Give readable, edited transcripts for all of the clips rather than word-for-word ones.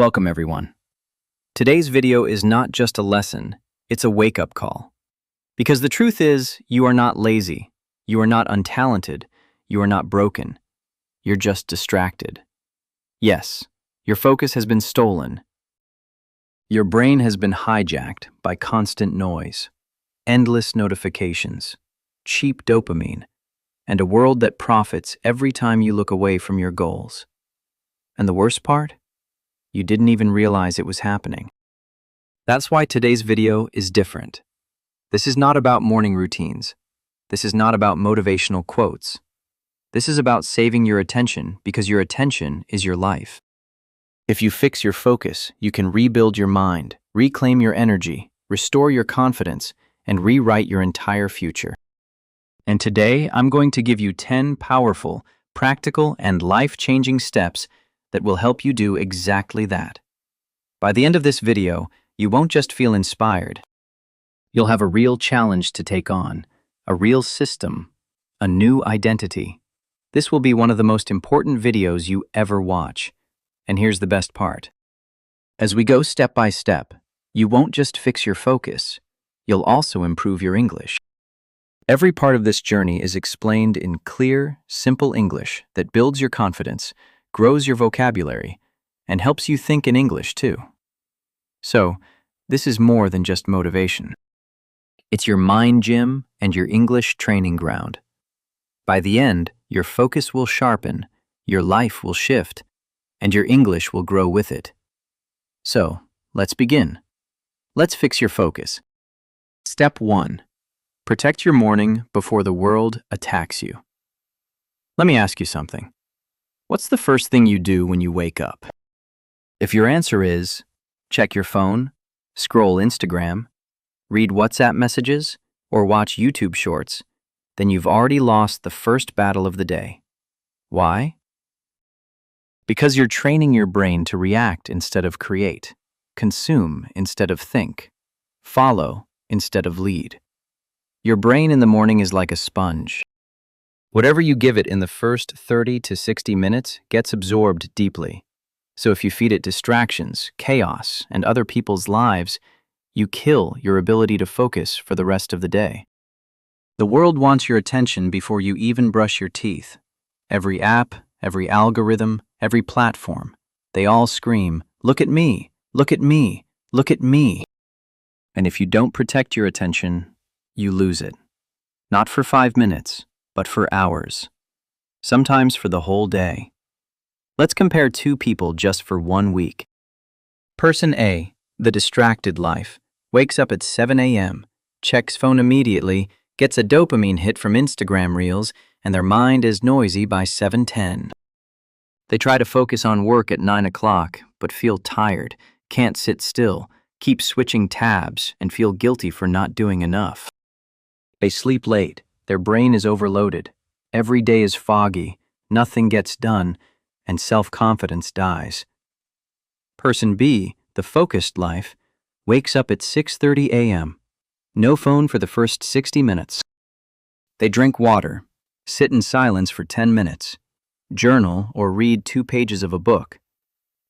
Welcome everyone. Today's video is not just a lesson, it's a wake-up call. Because the truth is, you are not lazy, you are not untalented, you are not broken. You're just distracted. Yes, your focus has been stolen. Your brain has been hijacked by constant noise, endless notifications, cheap dopamine, and a world that profits every time you look away from your goals. And the worst part? You didn't even realize it was happening. That's why today's video is different. This is not about morning routines. This is not about motivational quotes. This is about saving your attention because your attention is your life. If you fix your focus, you can rebuild your mind, reclaim your energy, restore your confidence, and rewrite your entire future. And today, I'm going to give you 10 powerful, practical, and life-changing steps that will help you do exactly that. By the end of this video, you won't just feel inspired. You'll have a real challenge to take on, a real system, a new identity. This will be one of the most important videos you ever watch. And here's the best part. As we go step by step, you won't just fix your focus, you'll also improve your English. Every part of this journey is explained in clear, simple English that builds your confidence, grows your vocabulary, and helps you think in English too. So, this is more than just motivation. It's your mind gym and your English training ground. By the end, your focus will sharpen, your life will shift, and your English will grow with it. So, let's begin. Let's fix your focus. Step 1. Protect your morning before the world attacks you. Let me ask you something. What's the first thing you do when you wake up? If your answer is, check your phone, scroll Instagram, read WhatsApp messages, or watch YouTube shorts, then you've already lost the first battle of the day. Why? Because you're training your brain to react instead of create, consume instead of think, follow instead of lead. Your brain in the morning is like a sponge. Whatever you give it in the first 30 to 60 minutes gets absorbed deeply. So if you feed it distractions, chaos, and other people's lives, you kill your ability to focus for the rest of the day. The world wants your attention before you even brush your teeth. Every app, every algorithm, every platform, they all scream, "Look at me, look at me, look at me." And if you don't protect your attention, you lose it. Not for 5 minutes, but for hours. Sometimes for the whole day. Let's compare two people just for 1 week. Person A, the distracted life, wakes up at 7 a.m., checks phone immediately, gets a dopamine hit from Instagram reels, and their mind is noisy by 7:10. They try to focus on work at 9 o'clock, but feel tired, can't sit still, keep switching tabs, and feel guilty for not doing enough. They sleep late, their brain is overloaded, every day is foggy, nothing gets done, and self-confidence dies. Person B, the focused life, wakes up at 6:30 a.m., no phone for the first 60 minutes. They drink water, sit in silence for 10 minutes, journal or read 2 pages of a book,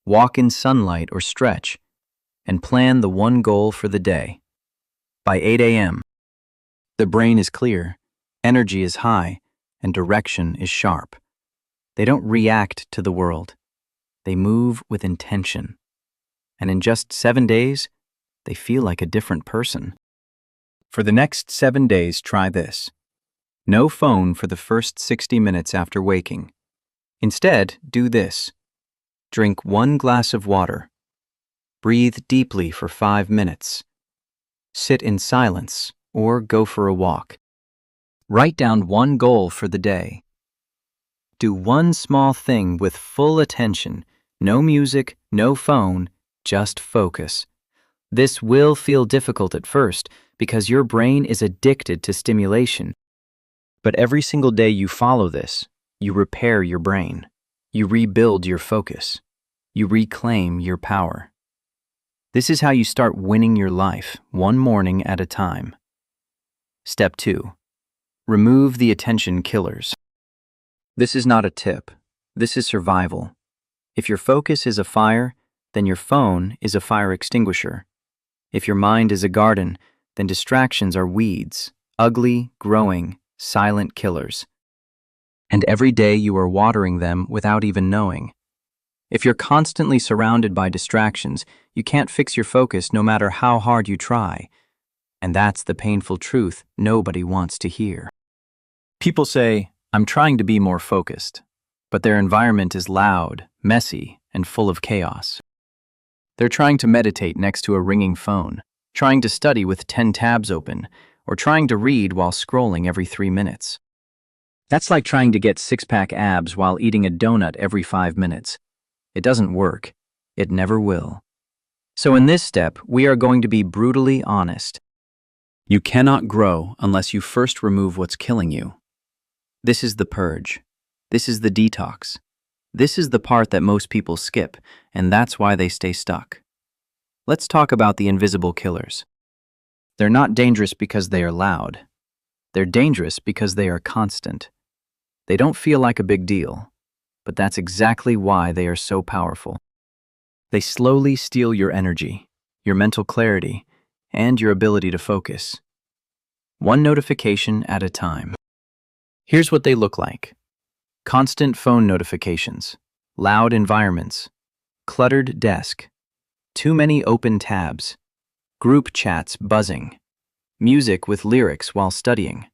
walk in sunlight or stretch, and plan the one goal for the day. By 8 a.m., the brain is clear, energy is high, and direction is sharp. They don't react to the world. They move with intention. And in just 7 days, they feel like a different person. For the next 7 days, try this. No phone for the first 60 minutes after waking. Instead, do this. Drink 1 glass of water. Breathe deeply for 5 minutes. Sit in silence or go for a walk. Write down 1 goal for the day. Do 1 small thing with full attention. No music, no phone, just focus. This will feel difficult at first because your brain is addicted to stimulation. But every single day you follow this, you repair your brain. You rebuild your focus. You reclaim your power. This is how you start winning your life, 1 morning at a time. Step 2. Remove the attention killers. This is not a tip. This is survival. If your focus is a fire, then your phone is a fire extinguisher. If your mind is a garden, then distractions are weeds, ugly, growing, silent killers. And every day you are watering them without even knowing. If you're constantly surrounded by distractions, you can't fix your focus no matter how hard you try. And that's the painful truth nobody wants to hear. People say, "I'm trying to be more focused," but their environment is loud, messy, and full of chaos. They're trying to meditate next to a ringing phone, trying to study with 10 tabs open, or trying to read while scrolling every 3 minutes. That's like trying to get six-pack abs while eating a donut every 5 minutes. It doesn't work. It never will. So in this step, we are going to be brutally honest. You cannot grow unless you first remove what's killing you. This is the purge. This is the detox. This is the part that most people skip, and that's why they stay stuck. Let's talk about the invisible killers. They're not dangerous because they are loud. They're dangerous because they are constant. They don't feel like a big deal, but that's exactly why they are so powerful. They slowly steal your energy, your mental clarity, and your ability to focus. One notification at a time. Here's what they look like. Constant phone notifications, loud environments, cluttered desk, too many open tabs, group chats buzzing, music with lyrics while studying,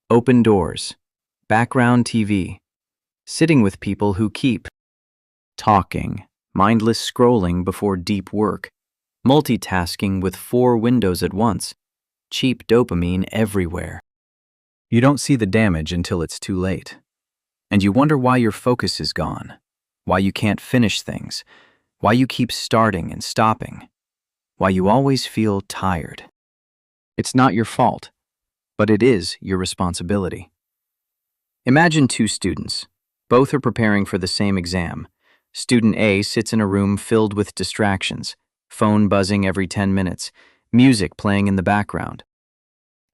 open doors, background TV, sitting with people who keep talking, mindless scrolling before deep work, multitasking with 4 windows at once, cheap dopamine everywhere. You don't see the damage until it's too late. And you wonder why your focus is gone, why you can't finish things, why you keep starting and stopping, why you always feel tired. It's not your fault, but it is your responsibility. Imagine 2 students. Both are preparing for the same exam. Student A sits in a room filled with distractions, phone buzzing every 10 minutes, music playing in the background,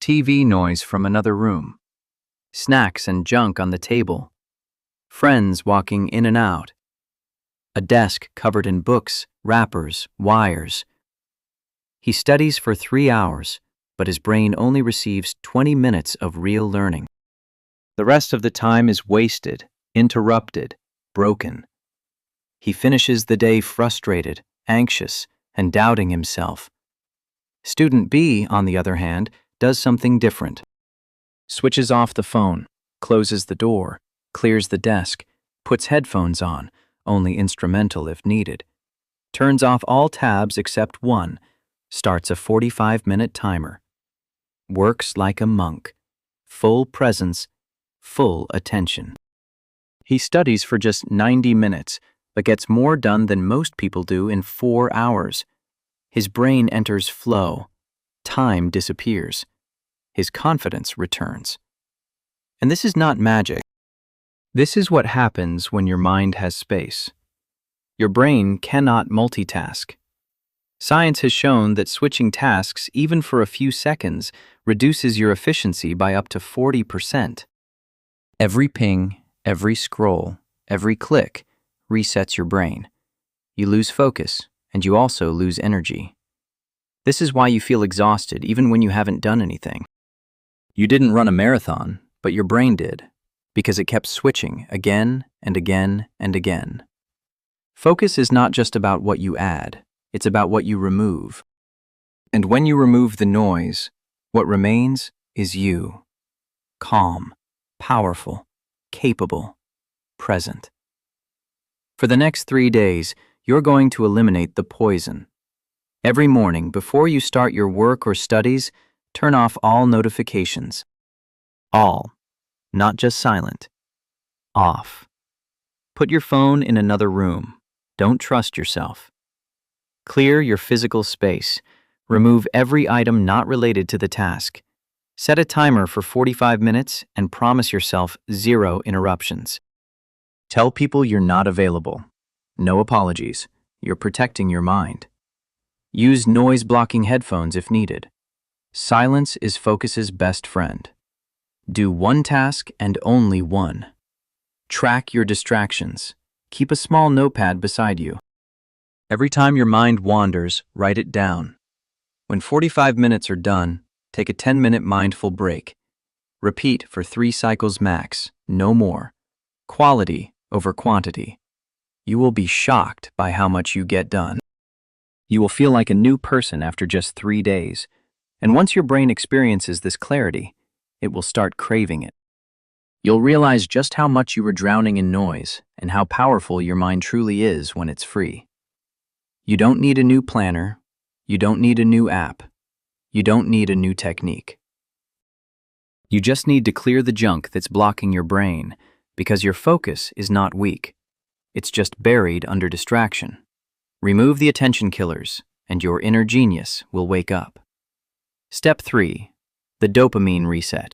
TV noise from another room, snacks and junk on the table, friends walking in and out, a desk covered in books, wrappers, wires. He studies for 3 hours, but his brain only receives 20 minutes of real learning. The rest of the time is wasted, interrupted, broken. He finishes the day frustrated, anxious, and doubting himself. Student B, on the other hand, does something different. Switches off the phone, closes the door, clears the desk, puts headphones on, only instrumental if needed, turns off all tabs except one, starts a 45-minute timer, works like a monk, full presence, full attention. He studies for just 90 minutes, but gets more done than most people do in 4 hours. His brain enters flow, time disappears, his confidence returns. And this is not magic. This is what happens when your mind has space. Your brain cannot multitask. Science has shown that switching tasks, even for a few seconds, reduces your efficiency by up to 40%. Every ping, every scroll, every click resets your brain. You lose focus, and you also lose energy. This is why you feel exhausted even when you haven't done anything. You didn't run a marathon, but your brain did, because it kept switching again and again and again. Focus is not just about what you add, it's about what you remove. And when you remove the noise, what remains is you. Calm, powerful, capable, present. For the next 3 days, you're going to eliminate the poison. Every morning, before you start your work or studies, turn off all notifications. All, not just silent. Off. Put your phone in another room. Don't trust yourself. Clear your physical space. Remove every item not related to the task. Set a timer for 45 minutes and promise yourself 0 interruptions. Tell people you're not available. No apologies. You're protecting your mind. Use noise-blocking headphones if needed. Silence is focus's best friend. Do one task and only one. Track your distractions. Keep a small notepad beside you. Every time your mind wanders, write it down. When 45 minutes are done, take a 10-minute mindful break. Repeat for 3 cycles max, no more. Quality over quantity. You will be shocked by how much you get done. You will feel like a new person after just 3 days. And once your brain experiences this clarity, it will start craving it. You'll realize just how much you were drowning in noise and how powerful your mind truly is when it's free. You don't need a new planner. You don't need a new app. You don't need a new technique. You just need to clear the junk that's blocking your brain, because your focus is not weak. It's just buried under distraction. Remove the attention killers, and your inner genius will wake up. Step 3. The dopamine reset.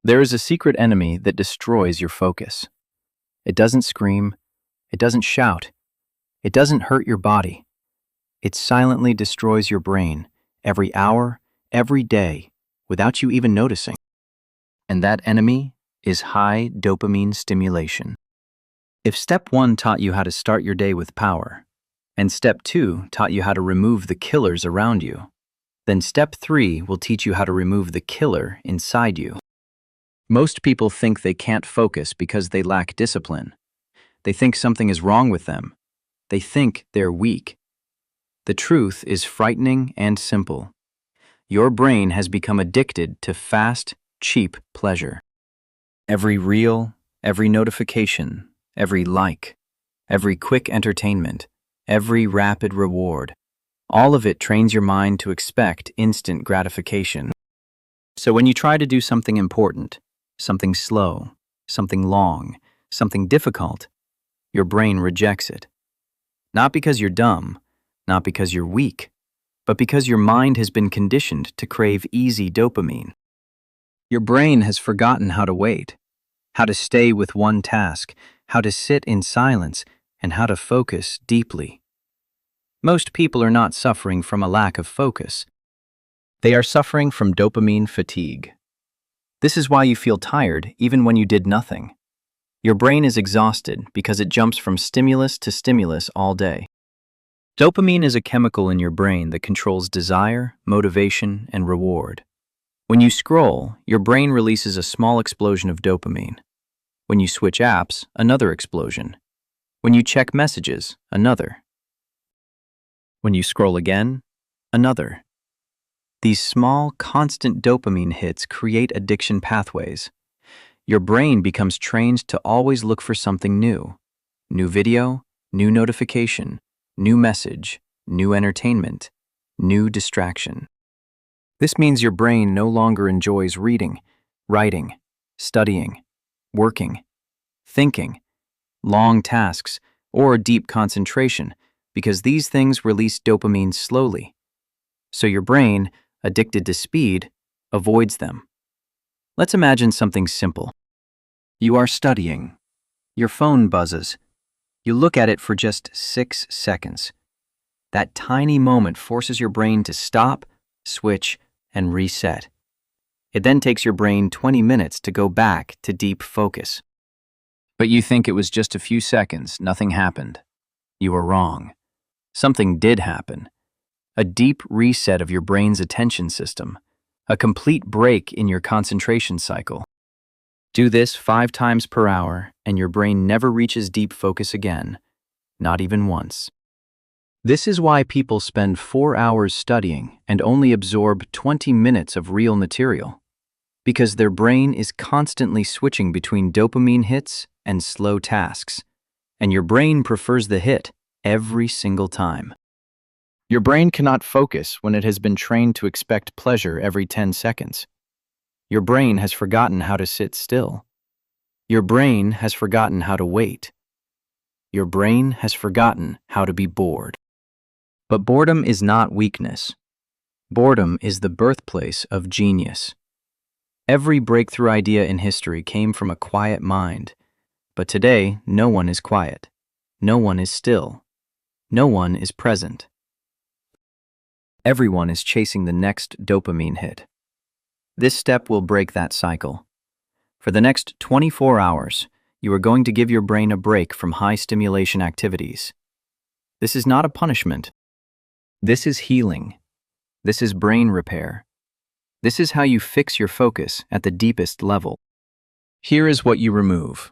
There is a secret enemy that destroys your focus. It doesn't scream. It doesn't shout. It doesn't hurt your body. It silently destroys your brain every hour, every day, without you even noticing. And that enemy is high dopamine stimulation. If step 1 taught you how to start your day with power, and step 2 taught you how to remove the killers around you, then step 3 will teach you how to remove the killer inside you. Most people think they can't focus because they lack discipline. They think something is wrong with them. They think they're weak. The truth is frightening and simple. Your brain has become addicted to fast, cheap pleasure. Every reel, every notification, every like, every quick entertainment, every rapid reward, all of it trains your mind to expect instant gratification. So when you try to do something important, something slow, something long, something difficult, your brain rejects it. Not because you're dumb, not because you're weak, but because your mind has been conditioned to crave easy dopamine. Your brain has forgotten how to wait, how to stay with one task, how to sit in silence, and how to focus deeply. Most people are not suffering from a lack of focus. They are suffering from dopamine fatigue. This is why you feel tired even when you did nothing. Your brain is exhausted because it jumps from stimulus to stimulus all day. Dopamine is a chemical in your brain that controls desire, motivation, and reward. When you scroll, your brain releases a small explosion of dopamine. When you switch apps, another explosion. When you check messages, another. When you scroll again, another. These small, constant dopamine hits create addiction pathways. Your brain becomes trained to always look for something new. New video, new notification, new message, new entertainment, new distraction. This means your brain no longer enjoys reading, writing, studying, working, thinking, long tasks, or deep concentration, because these things release dopamine slowly. So your brain, addicted to speed, avoids them. Let's imagine something simple. You are studying. Your phone buzzes. You look at it for just 6 seconds. That tiny moment forces your brain to stop, switch, and reset. It then takes your brain 20 minutes to go back to deep focus. But you think it was just a few seconds, nothing happened. You were wrong. Something did happen. A deep reset of your brain's attention system. A complete break in your concentration cycle. Do this 5 times per hour, and your brain never reaches deep focus again, not even once. This is why people spend 4 hours studying and only absorb 20 minutes of real material. Because their brain is constantly switching between dopamine hits and slow tasks, and your brain prefers the hit every single time. Your brain cannot focus when it has been trained to expect pleasure every 10 seconds. Your brain has forgotten how to sit still. Your brain has forgotten how to wait. Your brain has forgotten how to be bored. But boredom is not weakness. Boredom is the birthplace of genius. Every breakthrough idea in history came from a quiet mind. But today, no one is quiet. No one is still. No one is present. Everyone is chasing the next dopamine hit. This step will break that cycle. For the next 24 hours, you are going to give your brain a break from high stimulation activities. This is not a punishment. This is healing. This is brain repair. This is how you fix your focus at the deepest level. Here is what you remove.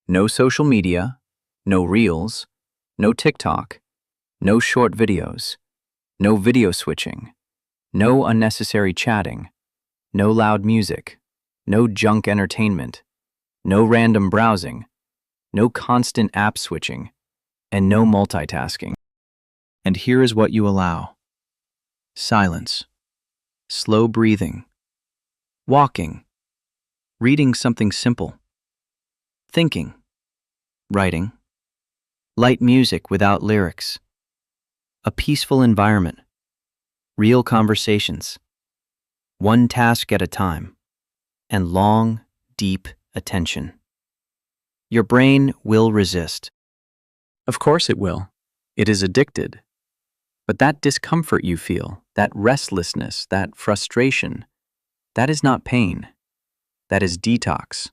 No social media, no reels, no TikTok, no short videos, no video switching, no unnecessary chatting, no loud music, no junk entertainment, no random browsing, no constant app switching, and no multitasking. And here is what you allow. Silence, slow breathing, walking, reading something simple, thinking, writing, light music without lyrics, a peaceful environment, real conversations, one task at a time, and long, deep attention. Your brain will resist. Of course it will. It is addicted. But that discomfort you feel, that restlessness, that frustration, that is not pain. That is detox.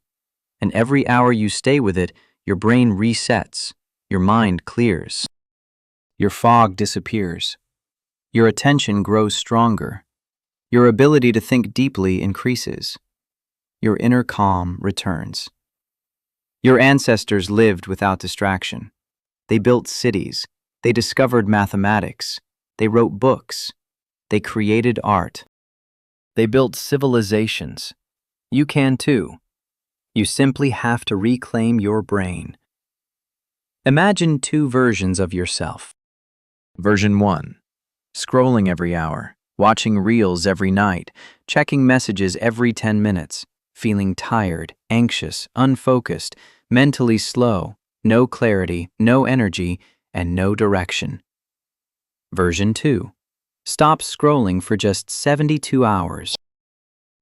And every hour you stay with it, your brain resets, your mind clears, your fog disappears, your attention grows stronger, your ability to think deeply increases, your inner calm returns. Your ancestors lived without distraction. They built cities, they discovered mathematics, they wrote books, they created art, they built civilizations. You can too. You simply have to reclaim your brain. Imagine two versions of yourself. Version 1. Scrolling every hour, watching reels every night, checking messages every 10 minutes, feeling tired, anxious, unfocused, mentally slow, no clarity, no energy, and no direction. Version 2. Stops scrolling for just 72 hours.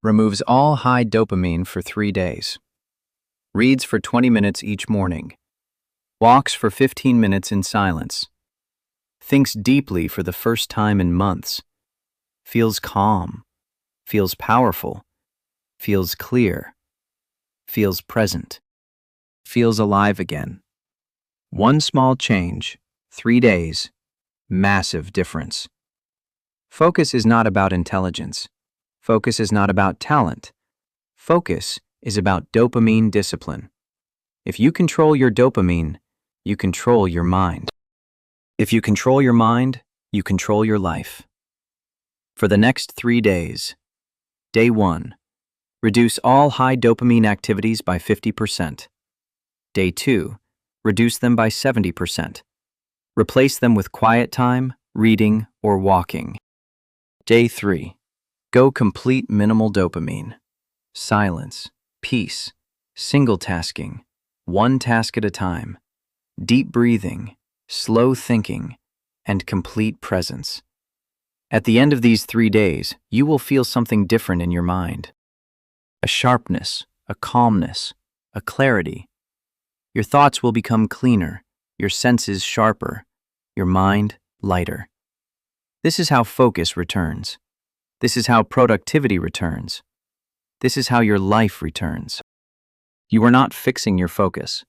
Removes all high dopamine for 3 days. Reads for 20 minutes each morning. Walks for 15 minutes in silence. Thinks deeply for the first time in months. Feels calm. Feels powerful. Feels clear. Feels present. Feels alive again. One small change, 3 days, massive difference. Focus is not about intelligence. Focus is not about talent. Focus is about dopamine discipline. If you control your dopamine, you control your mind. If you control your mind, you control your life. For the next 3 days, Day 1. Reduce all high dopamine activities by 50%. Day 2. Reduce them by 70%. Replace them with quiet time, reading, or walking. Day 3. Go complete minimal dopamine. Silence, peace, single tasking, one task at a time, deep breathing, slow thinking, and complete presence. At the end of these 3 days, you will feel something different in your mind. A sharpness, a calmness, a clarity. Your thoughts will become cleaner, your senses sharper, your mind lighter. This is how focus returns. This is how productivity returns. This is how your life returns. You are not fixing your focus.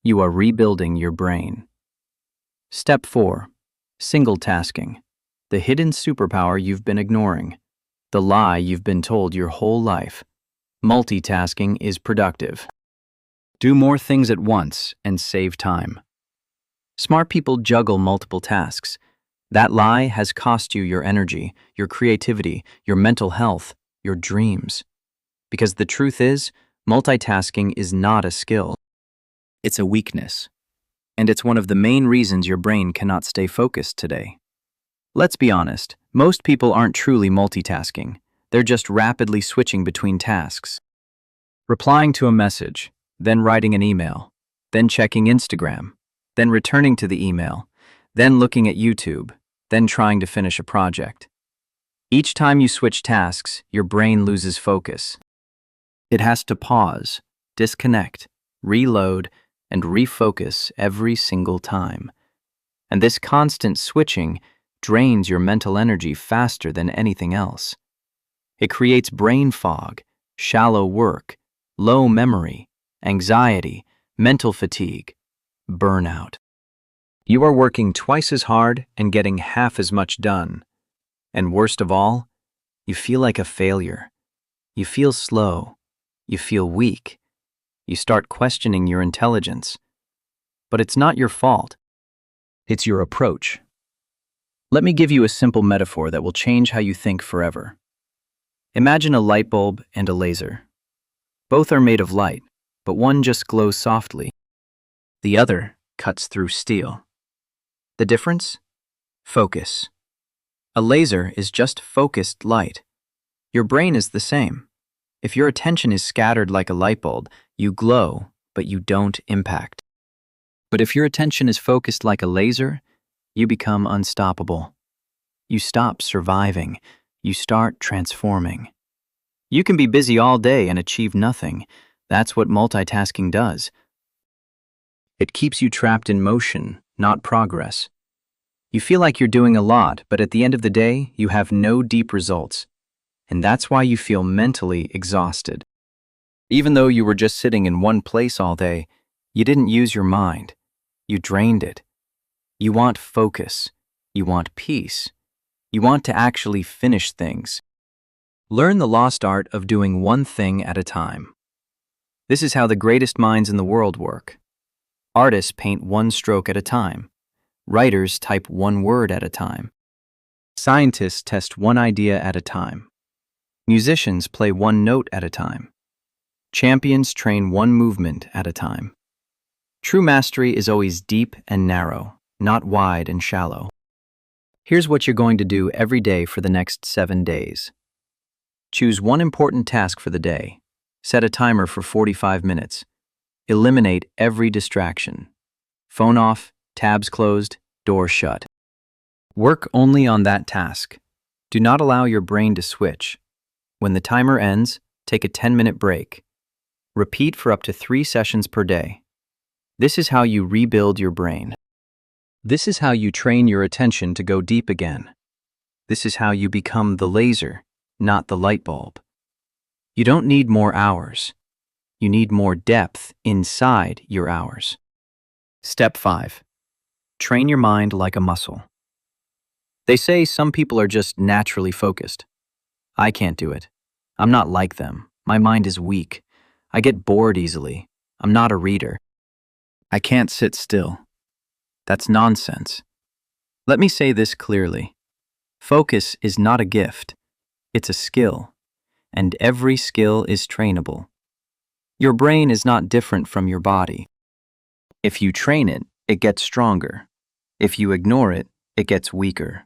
You are rebuilding your brain. Step 4. Single tasking. The hidden superpower you've been ignoring. The lie you've been told your whole life. Multitasking is productive. Do more things at once and save time. Smart people juggle multiple tasks. That lie has cost you your energy, your creativity, your mental health, your dreams. Because the truth is, multitasking is not a skill. It's a weakness. And it's one of the main reasons your brain cannot stay focused today. Let's be honest, most people aren't truly multitasking. They're just rapidly switching between tasks. Replying to a message, then writing an email, then checking Instagram, then returning to the email, then looking at YouTube, then trying to finish a project. Each time you switch tasks, your brain loses focus. It has to pause, disconnect, reload, and refocus every single time. And this constant switching drains your mental energy faster than anything else. It creates brain fog, shallow work, low memory, anxiety, mental fatigue, burnout. You are working twice as hard and getting half as much done. And worst of all, you feel like a failure. You feel slow. You feel weak. You start questioning your intelligence. But it's not your fault. It's your approach. Let me give you a simple metaphor that will change how you think forever. Imagine a light bulb and a laser. Both are made of light, but one just glows softly. The other cuts through steel. The difference? Focus. A laser is just focused light. Your brain is the same. If your attention is scattered like a light bulb, you glow, but you don't impact. But if your attention is focused like a laser, you become unstoppable. You stop surviving. You start transforming. You can be busy all day and achieve nothing. That's what multitasking does. It keeps you trapped in motion, not progress. You feel like you're doing a lot, but at the end of the day, you have no deep results. And that's why you feel mentally exhausted. Even though you were just sitting in one place all day, you didn't use your mind. You drained it. You want focus. You want peace. You want to actually finish things. Learn the lost art of doing one thing at a time. This is how the greatest minds in the world work. Artists paint one stroke at a time. Writers type one word at a time. Scientists test one idea at a time. Musicians play one note at a time. Champions train one movement at a time. True mastery is always deep and narrow, not wide and shallow. Here's what you're going to do every day for the next 7 days. Choose one important task for the day. Set a timer for 45 minutes. Eliminate every distraction. Phone off, tabs closed, door shut. Work only on that task. Do not allow your brain to switch. When the timer ends, take a 10-minute break. Repeat for up to 3 sessions per day. This is how you rebuild your brain. This is how you train your attention to go deep again. This is how you become the laser, not the light bulb. You don't need more hours. You need more depth inside your hours. Step 5. Train your mind like a muscle. They say some people are just naturally focused. I can't do it. I'm not like them. My mind is weak. I get bored easily. I'm not a reader. I can't sit still. That's nonsense. Let me say this clearly. Focus is not a gift. It's a skill. And every skill is trainable. Your brain is not different from your body. If you train it, it gets stronger. If you ignore it, it gets weaker.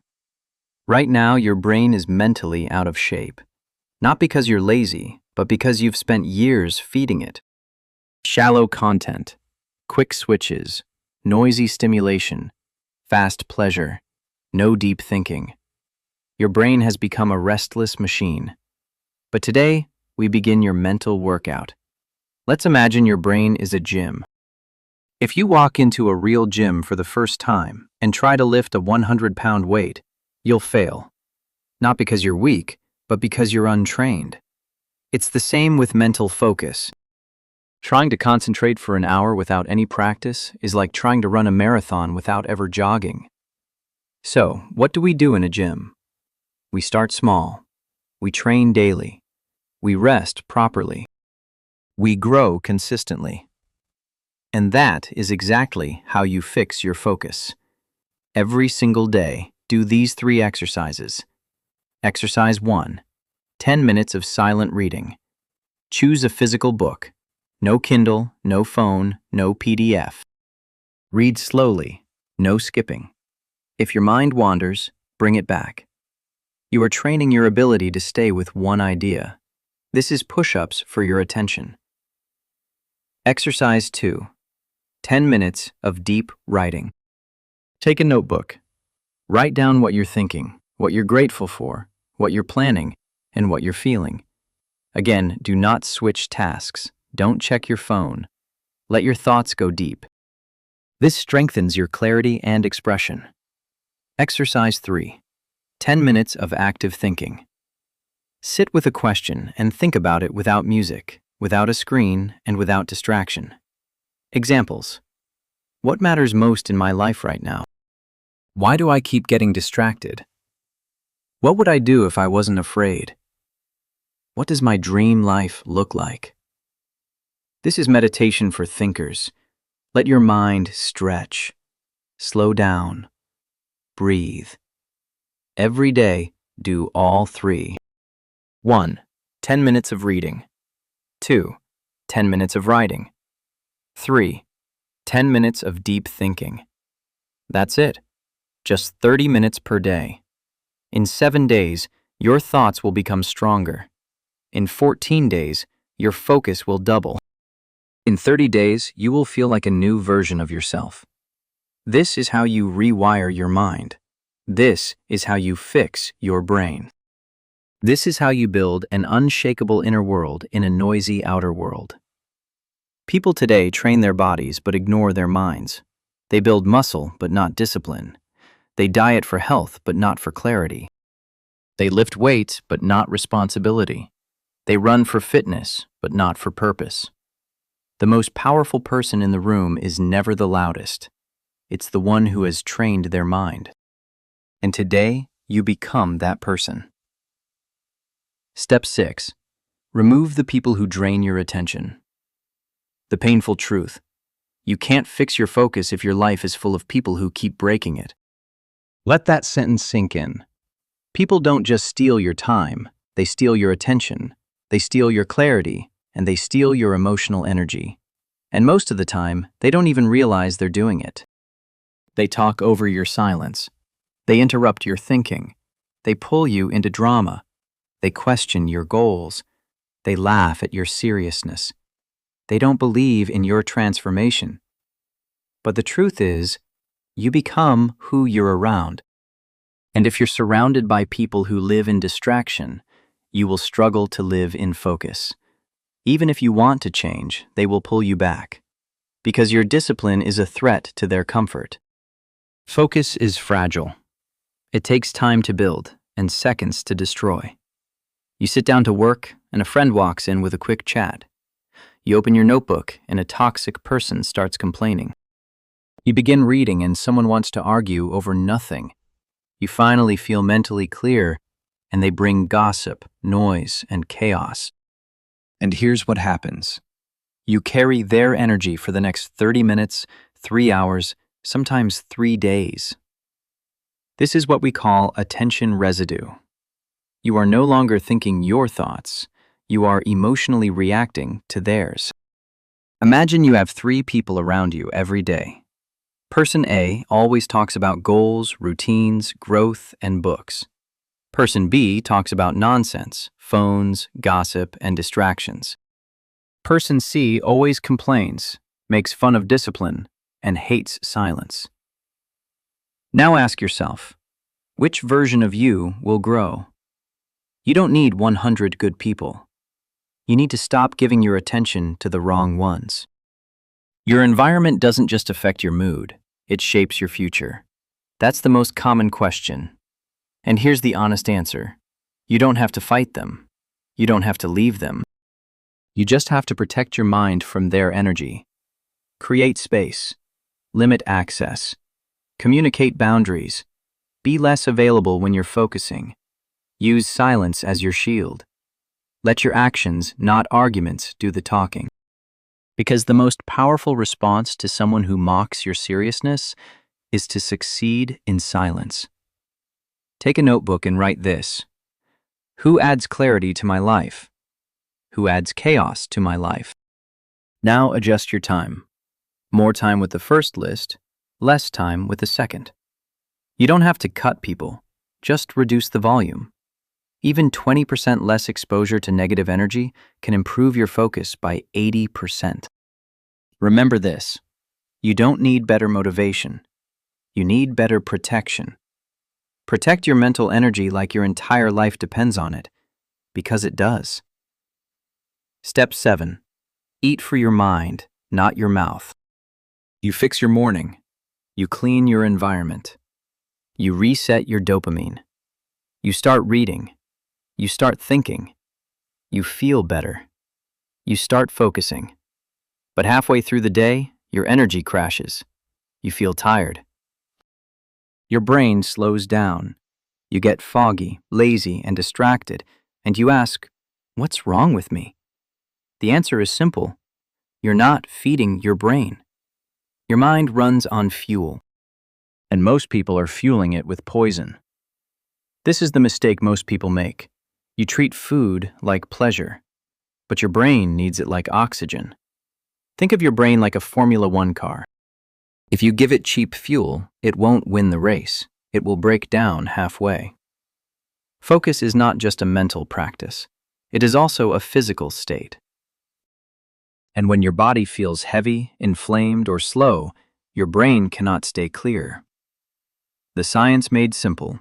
Right now, your brain is mentally out of shape. Not because you're lazy, but because you've spent years feeding it. Shallow content, quick switches, noisy stimulation, fast pleasure, no deep thinking. Your brain has become a restless machine. But today, we begin your mental workout. Let's imagine your brain is a gym. If you walk into a real gym for the first time and try to lift a 100-pound weight, you'll fail. Not because you're weak, but because you're untrained. It's the same with mental focus. Trying to concentrate for an hour without any practice is like trying to run a marathon without ever jogging. So, what do we do in a gym? We start small. We train daily. We rest properly. We grow consistently. And that is exactly how you fix your focus. Every single day, do these 3 exercises. Exercise 1. 10 minutes of silent reading. Choose a physical book. No Kindle, no phone, no PDF. Read slowly, no skipping. If your mind wanders, bring it back. You are training your ability to stay with one idea. This is push-ups for your attention. Exercise 2. 10 minutes of deep writing. Take a notebook. Write down what you're thinking, what you're grateful for, what you're planning, and what you're feeling. Again, do not switch tasks. Don't check your phone. Let your thoughts go deep. This strengthens your clarity and expression. Exercise 3. 10 minutes of active thinking. Sit with a question and think about it without music, without a screen, and without distraction. Examples. What matters most in my life right now? Why do I keep getting distracted? What would I do if I wasn't afraid? What does my dream life look like? This is meditation for thinkers. Let your mind stretch. Slow down. Breathe. Every day, do all three. 1. 10 minutes of reading. 2. 10 minutes of writing. 3. 10 minutes of deep thinking. That's it. Just 30 minutes per day. In 7 days, your thoughts will become stronger. In 14 days, your focus will double. In 30 days, you will feel like a new version of yourself. This is how you rewire your mind. This is how you fix your brain. This is how you build an unshakable inner world in a noisy outer world. People today train their bodies but ignore their minds. They build muscle but not discipline. They diet for health but not for clarity. They lift weights but not responsibility. They run for fitness but not for purpose. The most powerful person in the room is never the loudest. It's the one who has trained their mind. And today, you become that person. Step 6. Remove the people who drain your attention. The painful truth. You can't fix your focus if your life is full of people who keep breaking it. Let that sentence sink in. People don't just steal your time, they steal your attention, they steal your clarity, and they steal your emotional energy. And most of the time, they don't even realize they're doing it. They talk over your silence. They interrupt your thinking. They pull you into drama. They question your goals. They laugh at your seriousness. They don't believe in your transformation. But the truth is, you become who you're around. And if you're surrounded by people who live in distraction, you will struggle to live in focus. Even if you want to change, they will pull you back, because your discipline is a threat to their comfort. Focus is fragile. It takes time to build and seconds to destroy. You sit down to work and a friend walks in with a quick chat. You open your notebook and a toxic person starts complaining. You begin reading and someone wants to argue over nothing. You finally feel mentally clear and they bring gossip, noise, and chaos. And here's what happens. You carry their energy for the next 30 minutes, 3 hours, sometimes 3 days. This is what we call attention residue. You are no longer thinking your thoughts. You are emotionally reacting to theirs. Imagine you have 3 people around you every day. Person A always talks about goals, routines, growth, and books. Person B talks about nonsense, phones, gossip, and distractions. Person C always complains, makes fun of discipline, and hates silence. Now ask yourself, which version of you will grow? You don't need 100 good people. You need to stop giving your attention to the wrong ones. Your environment doesn't just affect your mood, it shapes your future. That's the most common question. And here's the honest answer. You don't have to fight them. You don't have to leave them. You just have to protect your mind from their energy. Create space. Limit access. Communicate boundaries. Be less available when you're focusing. Use silence as your shield. Let your actions, not arguments, do the talking. Because the most powerful response to someone who mocks your seriousness is to succeed in silence. Take a notebook and write this. Who adds clarity to my life? Who adds chaos to my life? Now adjust your time. More time with the first list, less time with the second. You don't have to cut people, just reduce the volume. Even 20% less exposure to negative energy can improve your focus by 80%. Remember this, you don't need better motivation. You need better protection. Protect your mental energy like your entire life depends on it, because it does. Step 7. Eat for your mind, not your mouth. You fix your morning. You clean your environment. You reset your dopamine. You start reading. You start thinking. You feel better. You start focusing. But halfway through the day, your energy crashes. You feel tired. Your brain slows down. You get foggy, lazy, and distracted, and you ask, "What's wrong with me?" The answer is simple. You're not feeding your brain. Your mind runs on fuel, and most people are fueling it with poison. This is the mistake most people make. You treat food like pleasure, but your brain needs it like oxygen. Think of your brain like a Formula One car. If you give it cheap fuel, it won't win the race. It will break down halfway. Focus is not just a mental practice. It is also a physical state. And when your body feels heavy, inflamed, or slow, your brain cannot stay clear. The science made simple.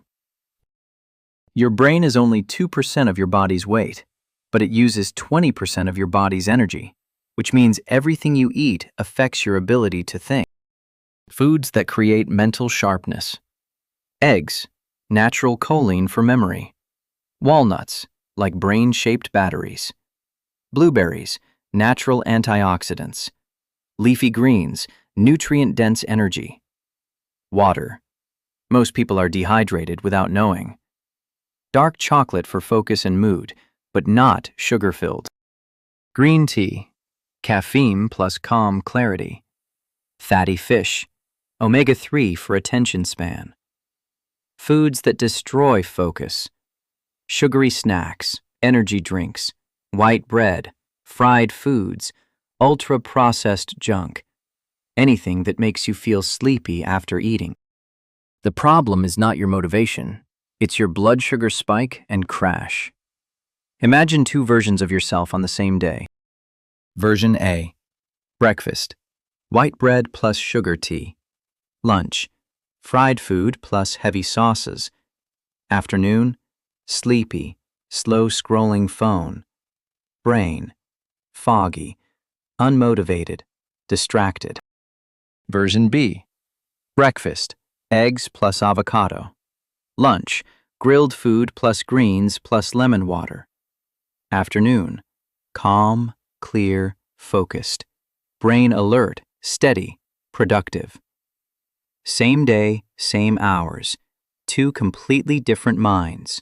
Your brain is only 2% of your body's weight, but it uses 20% of your body's energy, which means everything you eat affects your ability to think. Foods that create mental sharpness. Eggs, natural choline for memory. Walnuts, like brain-shaped batteries. Blueberries, natural antioxidants. Leafy greens, nutrient-dense energy. Water. Most people are dehydrated without knowing. Dark chocolate for focus and mood, but not sugar-filled. Green tea, caffeine plus calm clarity. Fatty fish, omega-3 for attention span. Foods that destroy focus. Sugary snacks, energy drinks, white bread, fried foods, ultra-processed junk. Anything that makes you feel sleepy after eating. The problem is not your motivation. It's your blood sugar spike and crash. Imagine two versions of yourself on the same day. Version A. Breakfast. White bread plus sugar tea. Lunch. Fried food plus heavy sauces. Afternoon. Sleepy, slow-scrolling phone. Brain. Foggy, unmotivated, distracted. Version B. Breakfast. Eggs plus avocado. Lunch. Grilled food plus greens plus lemon water. Afternoon. Calm, clear, focused. Brain alert, steady, productive. Same day, same hours. Two completely different minds.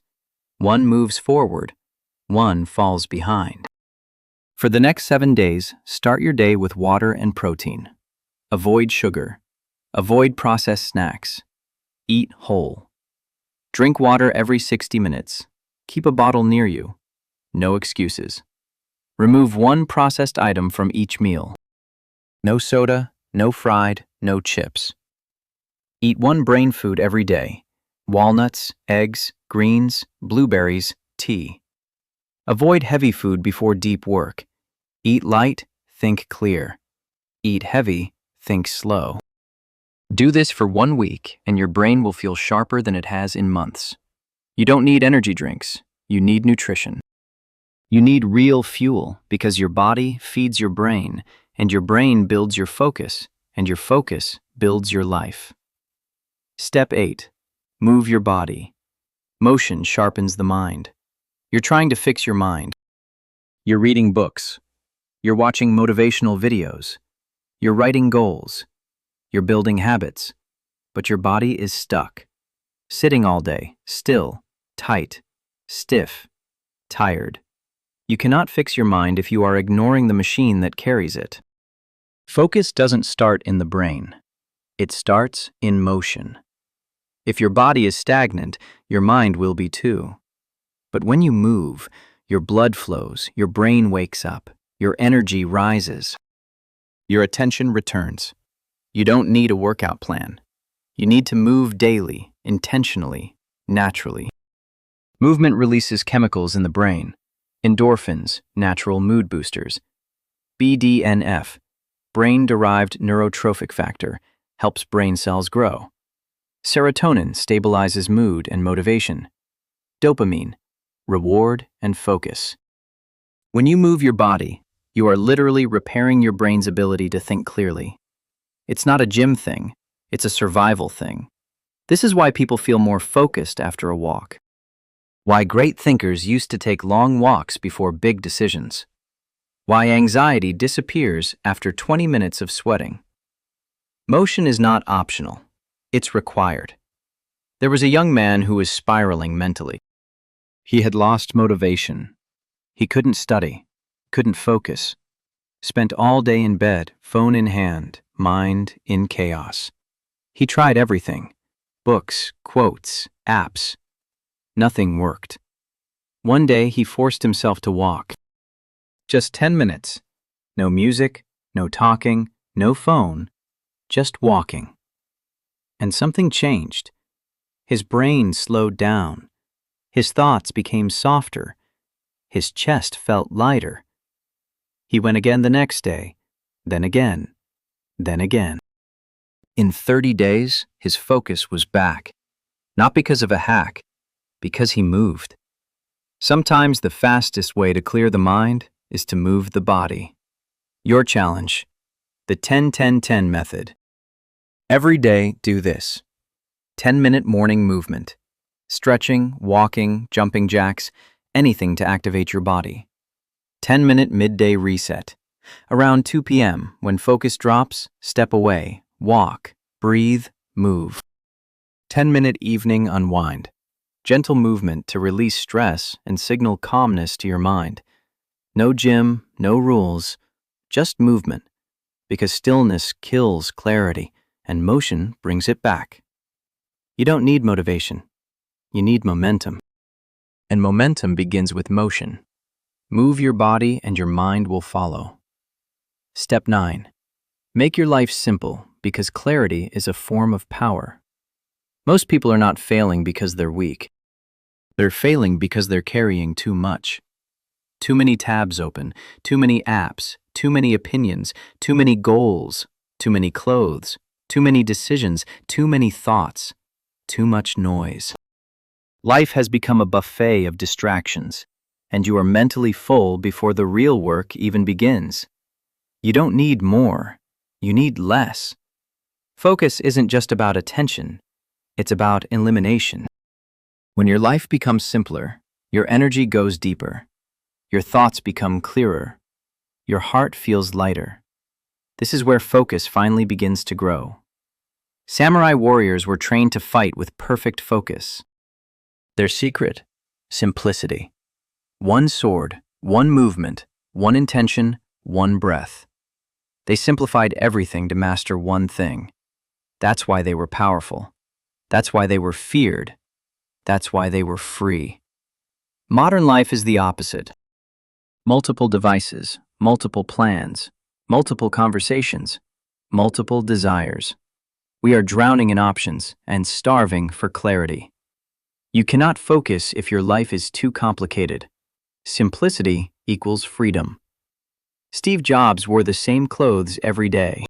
One moves forward, one falls behind. For the next 7 days, start your day with water and protein. Avoid sugar. Avoid processed snacks. Eat whole. Drink water every 60 minutes. Keep a bottle near you. No excuses. Remove one processed item from each meal. No soda, no fried, no chips. Eat one brain food every day. Walnuts, eggs, greens, blueberries, tea. Avoid heavy food before deep work. Eat light, think clear. Eat heavy, think slow. Do this for 1 week and your brain will feel sharper than it has in months. You don't need energy drinks. You need nutrition. You need real fuel because your body feeds your brain and your brain builds your focus and your focus builds your life. Step 8. Move your body. Motion sharpens the mind. You're trying to fix your mind. You're reading books. You're watching motivational videos. You're writing goals. You're building habits. But your body is stuck. Sitting all day, still, tight, stiff, tired. You cannot fix your mind if you are ignoring the machine that carries it. Focus doesn't start in the brain. It starts in motion. If your body is stagnant, your mind will be too. But when you move, your blood flows, your brain wakes up, your energy rises. Your attention returns. You don't need a workout plan. You need to move daily, intentionally, naturally. Movement releases chemicals in the brain. Endorphins, natural mood boosters. BDNF, brain-derived neurotrophic factor, helps brain cells grow. Serotonin stabilizes mood and motivation. Dopamine, reward and focus. When you move your body, you are literally repairing your brain's ability to think clearly. It's not a gym thing, it's a survival thing. This is why people feel more focused after a walk. Why great thinkers used to take long walks before big decisions. Why anxiety disappears after 20 minutes of sweating. Motion is not optional. It's required. There was a young man who was spiraling mentally. He had lost motivation. He couldn't study, couldn't focus, spent all day in bed, phone in hand, mind in chaos. He tried everything: books, quotes, apps. Nothing worked. One day he forced himself to walk. Just 10 minutes. No music, no talking, no phone, just walking. And something changed. His brain slowed down. His thoughts became softer. His chest felt lighter. He went again the next day, then again, then again. In 30 days, his focus was back. Not because of a hack, because he moved. Sometimes the fastest way to clear the mind is to move the body. Your challenge: the 10-10-10 method. Every day, do this. 10-minute morning movement. Stretching, walking, jumping jacks, anything to activate your body. 10-minute midday reset. Around 2 p.m., when focus drops, step away, walk, breathe, move. 10-minute evening unwind. Gentle movement to release stress and signal calmness to your mind. No gym, no rules, just movement, because stillness kills clarity and motion brings it back. You don't need motivation. You need momentum. And momentum begins with motion. Move your body and your mind will follow. Step 9. Make your life simple, because clarity is a form of power. Most people are not failing because they're weak. They're failing because they're carrying too much. Too many tabs open, too many apps, too many opinions, too many goals, too many clothes, too many decisions, too many thoughts, too much noise. Life has become a buffet of distractions, and you are mentally full before the real work even begins. You don't need more, you need less. Focus isn't just about attention, it's about elimination. When your life becomes simpler, your energy goes deeper, your thoughts become clearer, your heart feels lighter. This is where focus finally begins to grow. Samurai warriors were trained to fight with perfect focus. Their secret? Simplicity. One sword, one movement, one intention, one breath. They simplified everything to master one thing. That's why they were powerful. That's why they were feared. That's why they were free. Modern life is the opposite. Multiple devices, multiple plans, multiple conversations, multiple desires. We are drowning in options and starving for clarity. You cannot focus if your life is too complicated. Simplicity equals freedom. Steve Jobs wore the same clothes every day.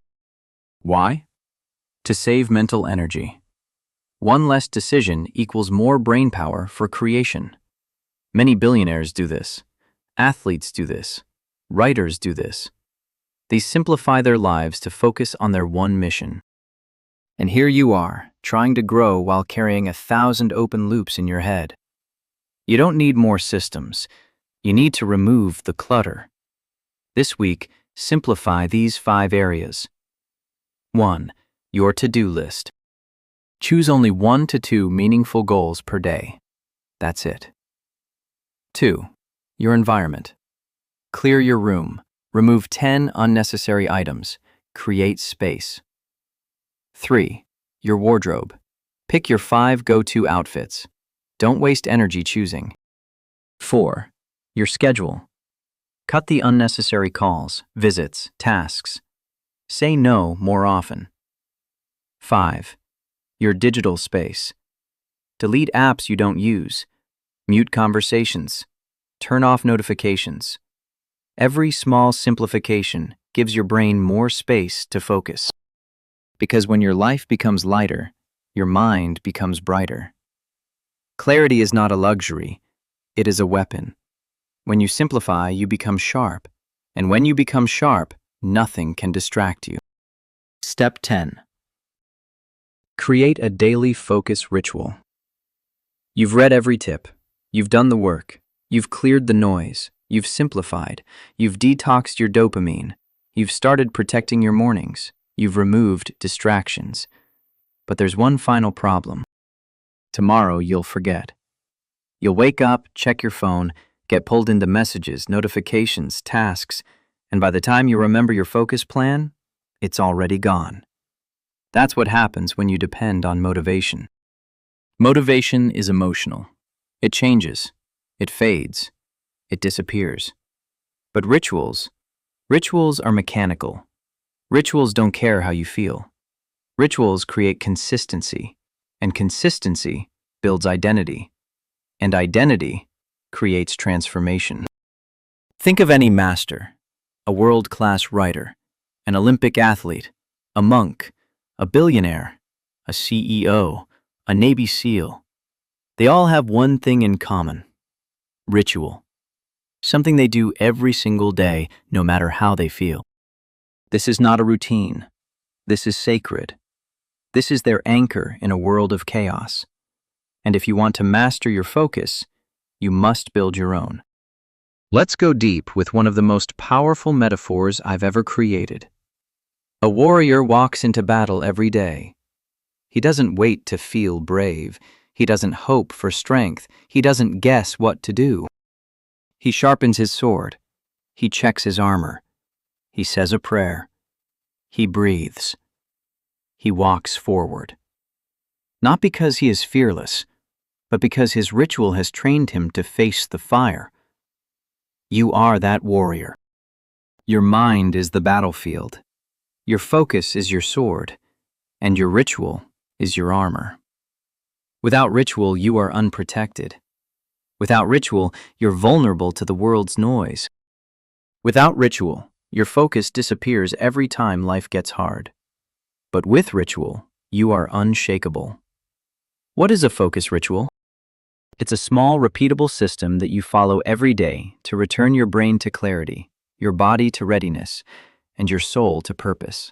Why? To save mental energy. One less decision equals more brainpower for creation. Many billionaires do this. Athletes do this. Writers do this. They simplify their lives to focus on their one mission. And here you are, trying to grow while carrying 1,000 open loops in your head. You don't need more systems. You need to remove the clutter. This week, simplify these 5 areas. 1. Your to-do list. Choose only 1 to 2 meaningful goals per day. That's it. 2. Your environment. Clear your room. Remove 10 unnecessary items. Create space. 3. Your wardrobe. Pick your 5 go-to outfits. Don't waste energy choosing. 4. Your schedule. Cut the unnecessary calls, visits, tasks. Say no more often. 5. Your digital space. Delete apps you don't use. Mute conversations. Turn off notifications. Every small simplification gives your brain more space to focus. Because when your life becomes lighter, your mind becomes brighter. Clarity is not a luxury, it is a weapon. When you simplify, you become sharp. And when you become sharp, nothing can distract you. Step 10. Create a daily focus ritual. You've read every tip. You've done the work. You've cleared the noise. You've simplified. You've detoxed your dopamine. You've started protecting your mornings. You've removed distractions. But there's one final problem. Tomorrow you'll forget. You'll wake up, check your phone, get pulled into messages, notifications, tasks, and by the time you remember your focus plan, it's already gone. That's what happens when you depend on motivation. Motivation is emotional. It changes. It fades. It disappears. But rituals are mechanical. Rituals don't care how you feel. Rituals create consistency, and consistency builds identity, and identity creates transformation. Think of any master, a world-class writer, an Olympic athlete, a monk, a billionaire, a CEO, a Navy SEAL. They all have one thing in common: ritual. Something they do every single day, no matter how they feel. This is not a routine. This is sacred. This is their anchor in a world of chaos. And if you want to master your focus, you must build your own. Let's go deep with one of the most powerful metaphors I've ever created. A warrior walks into battle every day. He doesn't wait to feel brave. He doesn't hope for strength. He doesn't guess what to do. He sharpens his sword. He checks his armor. He says a prayer. He breathes. He walks forward. Not because he is fearless, but because his ritual has trained him to face the fire. You are that warrior. Your mind is the battlefield. Your focus is your sword, and your ritual is your armor. Without ritual, you are unprotected. Without ritual, you're vulnerable to the world's noise. Without ritual, your focus disappears every time life gets hard. But with ritual, you are unshakable. What is a focus ritual? It's a small, repeatable system that you follow every day to return your brain to clarity, your body to readiness, and your soul to purpose.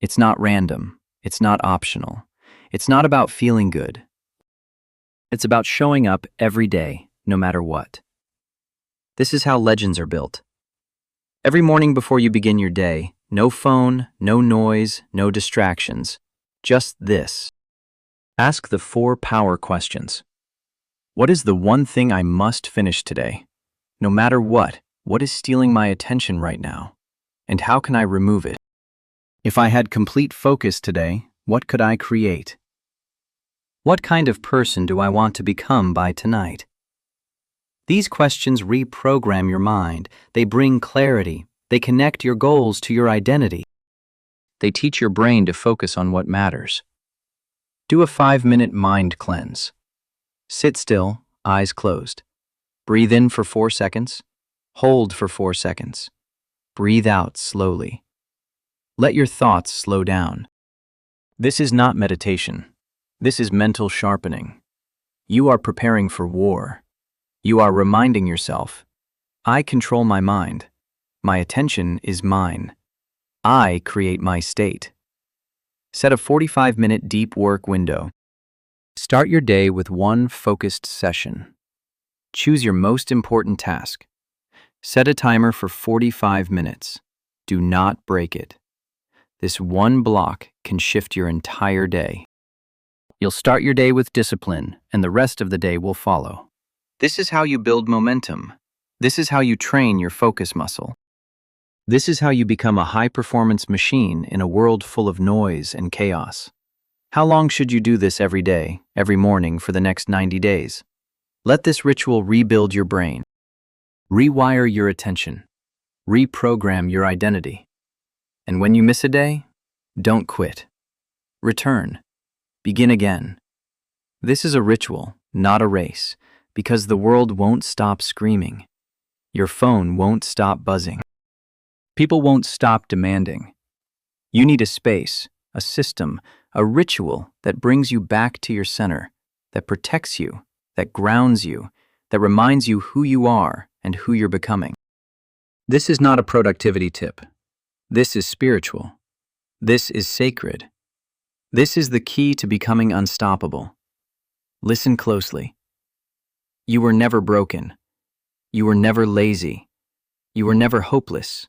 It's not random. It's not optional. It's not about feeling good. It's about showing up every day, no matter what. This is how legends are built. Every morning before you begin your day, no phone, no noise, no distractions. Just this. Ask the 4 power questions. What is the one thing I must finish today? No matter what is stealing my attention right now? And how can I remove it? If I had complete focus today, what could I create? What kind of person do I want to become by tonight? These questions reprogram your mind. They bring clarity. They connect your goals to your identity. They teach your brain to focus on what matters. Do a 5-minute mind cleanse. Sit still, eyes closed. Breathe in for 4 seconds. Hold for 4 seconds. Breathe out slowly. Let your thoughts slow down. This is not meditation. This is mental sharpening. You are preparing for war. You are reminding yourself, I control my mind. My attention is mine. I create my state. Set a 45-minute deep work window. Start your day with one focused session. Choose your most important task. Set a timer for 45 minutes. Do not break it. This one block can shift your entire day. You'll start your day with discipline, and the rest of the day will follow. This is how you build momentum. This is how you train your focus muscle. This is how you become a high-performance machine in a world full of noise and chaos. How long should you do this every day, every morning for the next 90 days? Let this ritual rebuild your brain. Rewire your attention. Reprogram your identity. And when you miss a day, don't quit. Return. Begin again. This is a ritual, not a race, because the world won't stop screaming. Your phone won't stop buzzing. People won't stop demanding. You need a space, a system, a ritual that brings you back to your center, that protects you, that grounds you, that reminds you who you are and who you're becoming. This is not a productivity tip. This is spiritual. This is sacred. This is the key to becoming unstoppable. Listen closely. You were never broken. You were never lazy. You were never hopeless.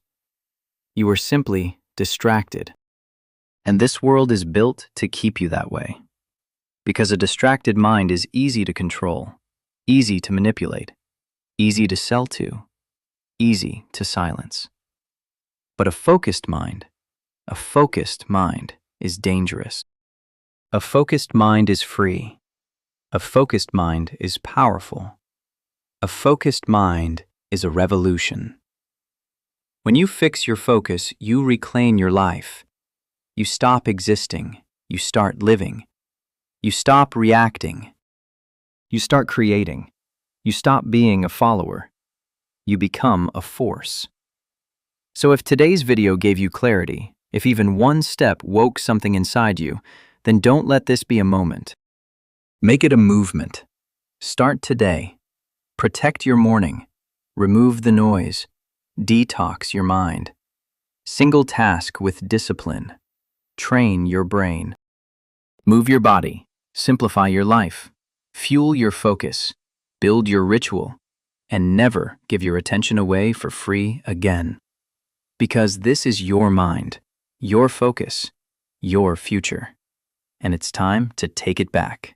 You were simply distracted. And this world is built to keep you that way. Because a distracted mind is easy to control, easy to manipulate, easy to sell to, easy to silence. But a focused mind is dangerous. A focused mind is free. A focused mind is powerful. A focused mind is a revolution. When you fix your focus, you reclaim your life. You stop existing. You start living. You stop reacting. You start creating. You stop being a follower. You become a force. So if today's video gave you clarity, if even one step woke something inside you, then don't let this be a moment. Make it a movement. Start today. Protect your morning. Remove the noise. Detox your mind. Single task with discipline. Train your brain. Move your body. Simplify your life. Fuel your focus. Build your ritual. And never give your attention away for free again. Because this is your mind, your focus, your future. And it's time to take it back.